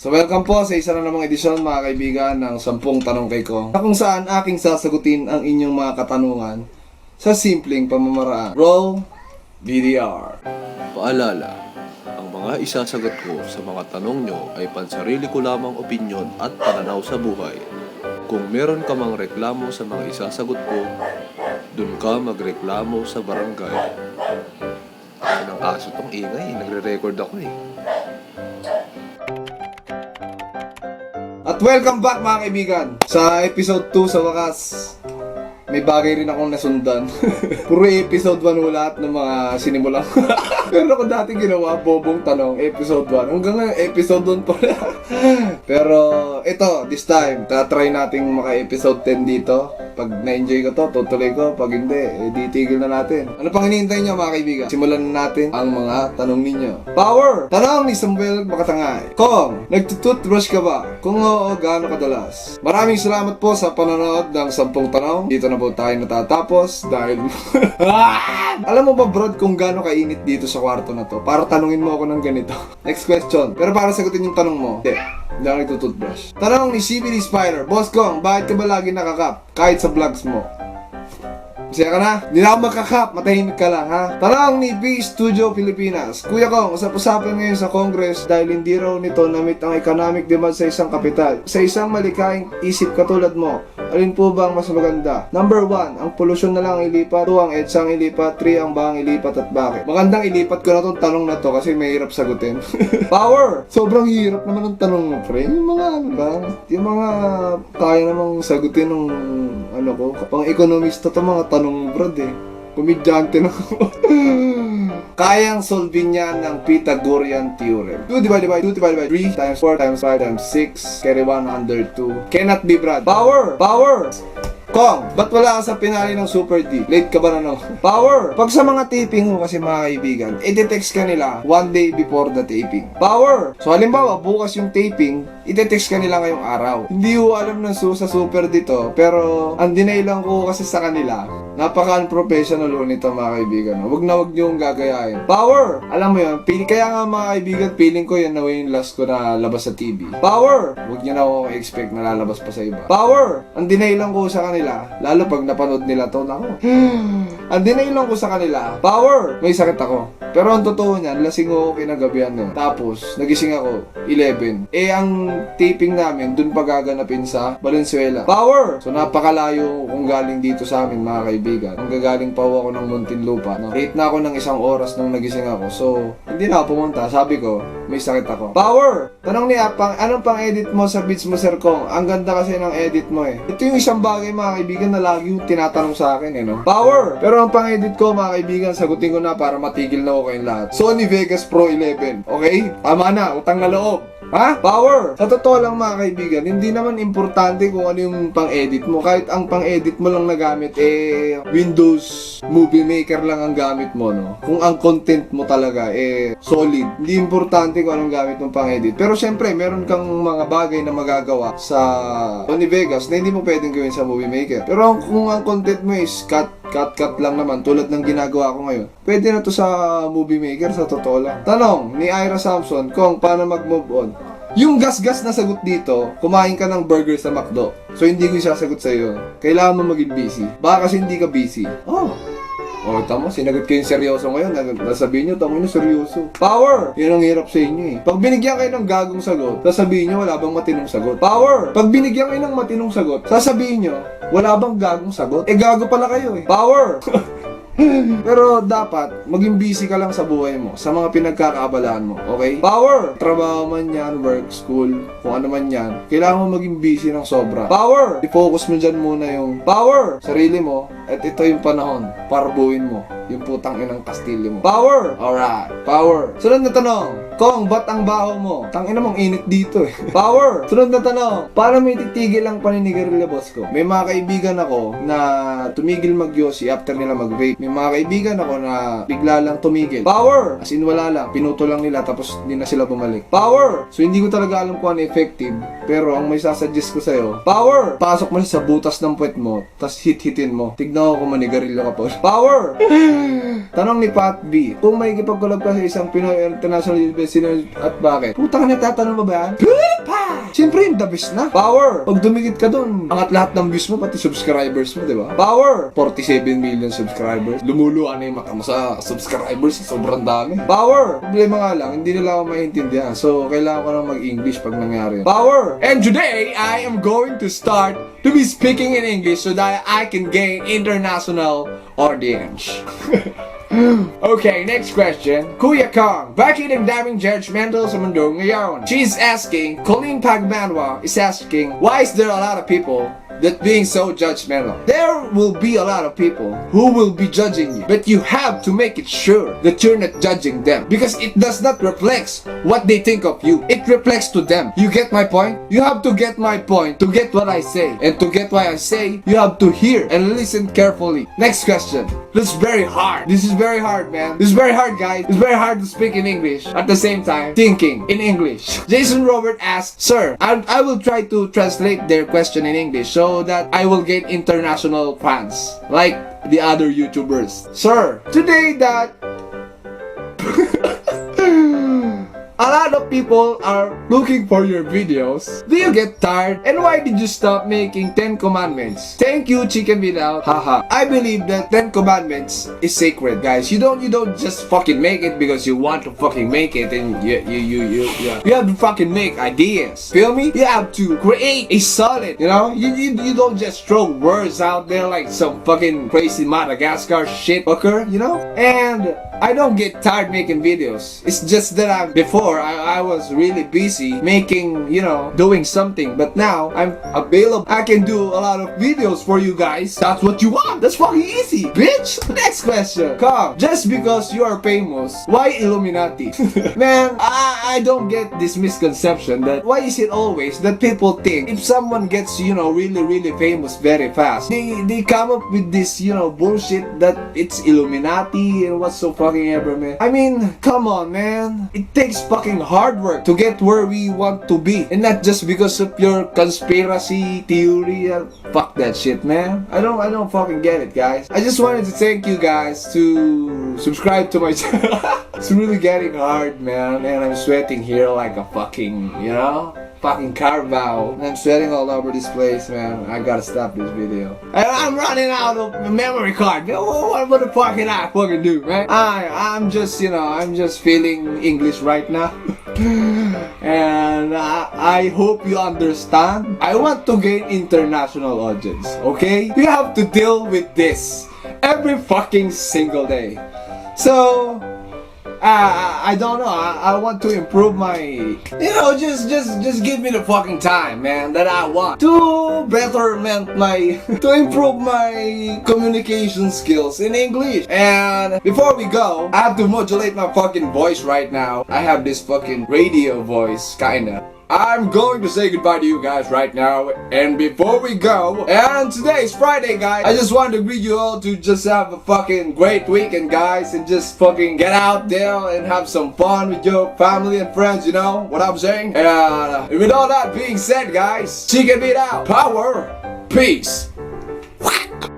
So welcome po sa isa na namang edisyon mga kaibigan ng 10 Tanong Kay Kong, na kung saan aking sasagutin ang inyong mga katanungan sa simpleng pamamaraan. Roll VDR. Paalala, ang mga isasagot ko sa mga tanong nyo ay pansarili ko lamang opinyon at pananaw sa buhay. Kung meron ka mang reklamo sa mga isasagot ko, dun ka magreklamo sa barangay. Ang aso tong ingay, nagre-record ako eh. At welcome back mga kaibigan sa episode 2. Sa wakas, may bagay rin akong nasundan. Puro episode 1 lahat ng mga sinimulan. Pero ako dati ginawa, bobong tanong, episode 1. Hanggang ngayon, episode 1 pala. Pero ito, this time, tatry nating maka-episode 10 dito. Pag na-enjoy ko to, tutuloy ko. Pag hindi, ditigil na natin. Ano pang hinihintay nyo mga kaibigan? Simulan na natin ang mga tanong ninyo. Power! Tanong ni Samuel Makatangay. Kong, nagtutoothbrush ka ba? Kung oo, gaano kadalas? Maraming salamat po sa panonood ng 10 tanong. Dito na po tayo natatapos dahil... Alam mo ba, Brad, kung gaano kainit dito sa kwarto na to? Para tanungin mo ako ng ganito. Next question. Pero para sagutin yung tanong mo, hindi ako nagtutoothbrush. Tanong ni CBD Spider. Boss Kong, bakit ka ba lagi nakakap? Kahit sa vlogs mo. Masaya ka na? Hindi na ako makakap, matahimik ka lang ha. Tanong ni B Studio Pilipinas. Kuya Kong, usap-usapan ngayon sa Congress dahil hindi raw nito namit ang economic demand sa isang kapital. Sa isang malikaing isip katulad mo, alin po ba ang mas maganda? Number 1, ang polusyon na lang ang ilipat. 2, ang EDSA ang ilipat. 3, ang bahang ilipat at bakit? Magandang ilipat ko na tong tanong na to kasi mahirap sagutin. Power! Sobrang hirap naman ang tanong mo, pre. Yung mga ano lang, yung mga kaya namang sagutin ng ano ko, pang ekonomista to mga tanong mo, brad eh. Komedyante na ako. Kayang solvin niya ng Pythagorean theorem. 2 divided by 3 times 4 times 5 times 6 carry 1 under 2. Cannot be, Brad. Power! Power! Kong, ba't wala ka sa pinali ng Super D? Late ka ba na no? Power! Pag sa mga taping mo kasi mga kaibigan, i-text ka nila 1 day before the taping. Power! So halimbawa, bukas yung taping, i-text ka nila ngayong araw. Hindi ko alam ng sa Super D to, pero ang dinay lang ko kasi sa kanila, napaka-unprofessional nito mga kaibigan. Wag na wag nyo gagayahin. Power! Alam mo yun, kaya nga mga kaibigan, feeling ko yan na yung last ko na labas sa TV. Power! Wag nyo na ako expect na lalabas pa sa iba. Power! Ang dinay lang ko sa kanila, lalo pag napanood nila to, nako. Ang dinay lang ko sa kanila, power! May sakit ako. Pero ang totoo niyan, lasing ako kinagabihan nun. Tapos, nagising ako, 11. Ang taping namin, dun pagaganapin sa Valenzuela. Power! So, napakalayo kung galing dito sa amin, mga kaibigan. Ang gagaling pa ako ng Muntinlupa. No? Late na ako ng 1 oras nung nagising ako. So, hindi na ako pumunta. Sabi ko, may sakit ako. Power! Tanong ni Apang, anong pang-edit mo sa beats mo, Sir Kong? Ang ganda kasi ng edit mo eh. Ito yung isang bagay, mga kaibigan, na lagi yung tinatanong sa akin eh, no? Power! Pero ang pang-edit ko, mga kaibigan, sagutin ko na para matigil na ako kayong lahat. Sony Vegas Pro 11. Okay? Tama na, utang na loob. Ha? Power! Sa totoo lang mga kaibigan, hindi naman importante kung ano yung pang-edit mo. Kahit ang pang-edit mo lang na gamit, Windows Movie Maker lang ang gamit mo, no? Kung ang content mo talaga, solid. Hindi importante kung anong gamit mong pang-edit. Pero syempre, meron kang mga bagay na magagawa sa Sony Vegas na hindi mo pwedeng gawin sa Movie Maker. Pero kung ang content mo is cut lang naman, tulad ng ginagawa ko ngayon, pwede na to sa Movie Maker, sa totoo lang. Tanong ni Ira Samson, Kong, paano mag-move on? Yung gas-gas na sagot dito, kumain ka ng burger sa McDo. So hindi ko isasagot sa'yo. Kailangan mo maging busy. Baka kasi hindi ka busy. Tama, sinagot ko yung seryoso ngayon. Nasabihin nyo, tamo nyo seryoso. Power! Yan ang hirap sa inyo eh. Pag binigyan kayo ng gagong sagot, sasabihin nyo, wala bang matinong sagot. Power! Pag binigyan kayo ng matinong sagot, sasabihin nyo, wala bang gagong sagot. Gago pala kayo eh. Power! Pero dapat, maging busy ka lang sa buhay mo, sa mga pinagkakaabalaan mo, okay? Power! Trabaho man yan, work, school, kung ano man yan, kailangan mo maging busy ng sobra. Power! I-focus mo dyan muna yung power! Sarili mo, at ito yung panahon para buuin mo yung putang inang kastilyo mo. Power! Alright, power! Sunod na tanong, Kong, ba't ang baho mo? Tangina mong init dito eh. Power! Sunod na tanong, paano may titigil ang paninigarilyo, boss ko? May mga kaibigan ako na tumigil mag-yosi after nila mag-vape. May mga kaibigan ako na bigla lang tumigil. Power! As in wala lang, pinuto lang nila tapos hindi na sila bumalik. Power! So hindi ko talaga alam kung ano effective Pero ang may sasuggest ko sa'yo, power! Pasok mo siya sa butas ng puwet mo, tas hit-hitin mo. Tignan ko kung manigarilyo ka pa. Power! Tanong ni Pat B, kung may kipagkulab ka sa isang Pinoy International University at bakit? Puta ka na, tatanong mo ba yan? Siyempre yung the best na. Power! Pag dumikit ka dun, angat lahat ng views mo, pati subscribers mo, di ba? Power! 47 million subscribers. Lumuluan na yung mata mo sa subscribers. Sobrang dami. Power! Problema nga lang, hindi nila ako maintindihan. So, kailangan ko na mag-English pag nangyari. Power! And today, I am going to start to be speaking in English so that I can gain international audience. Okay, next question. Kuya Kong, bakit ang daming judgmental sa mundo ngayon? She's asking, Colleen Pagmanwa is asking, why is there a lot of people that being so judgmental? There will be a lot of people who will be judging you, but you have to make it sure that you're not judging them because it does not reflect what they think of you. It reflects to them. You get my point? You have to get my point to get what I say. And to get what I say, you have to hear and listen carefully. Next question. This is very hard. This is very hard, man. This is very hard, guys. It's very hard to speak in English at the same time thinking in English. Jason Robert asked, Sir, I will try to translate their question in English so that I will get international fans like the other YouTubers. Sir, today that a lot of people are looking for your videos. Do you get tired? And why did you stop making 10 commandments? Thank you, Chicken Without. Haha. I believe that 10 commandments is sacred, guys. You don't just fucking make it because you want to fucking make it, and you have to fucking make ideas. Feel me? You have to create a solid, you know? You don't just throw words out there like some fucking crazy Madagascar shit fucker, you know? And I don't get tired making videos. It's just that before I was really busy making, you know, doing something. But now I'm available. I can do a lot of videos for you guys. That's what you want. That's fucking easy, bitch. Next question. Come. Just because you are famous, why Illuminati? Man, I don't get this misconception that why is it always that people think if someone gets, you know, really famous very fast, they come up with this, you know, bullshit that it's Illuminati and what's so fucking ever, man. I mean, come on, man. It takes fucking hard work to get where we want to be, and not just because of your conspiracy theory. Fuck that shit, man. I don't fucking get it, guys. I just wanted to thank you guys to subscribe to my channel. It's really getting hard, man, and I'm sweating here like a fucking, you know, fucking Carabao. And I'm sweating all over this place, man. I gotta stop this video. And I'm running out of memory card. What the fuck can I fucking do, man? I'm just, you know, I'm just feeling English right now. And I hope you understand. I want to gain international audience, okay? You have to deal with this every fucking single day. So, I don't know. I want to improve my, you know, just give me the fucking time, man, that I want to betterment my, to improve my communication skills in English. And before we go, I have to modulate my fucking voice right now. I have this fucking radio voice, kinda. I'm going to say goodbye to you guys right now. And before we go, and today is Friday, guys, I just wanted to greet you all to just have a fucking great weekend, guys, and just fucking get out there and have some fun with your family and friends, you know what I'm saying? And with all that being said, guys, Chicken Beat out. Power, peace. Whack.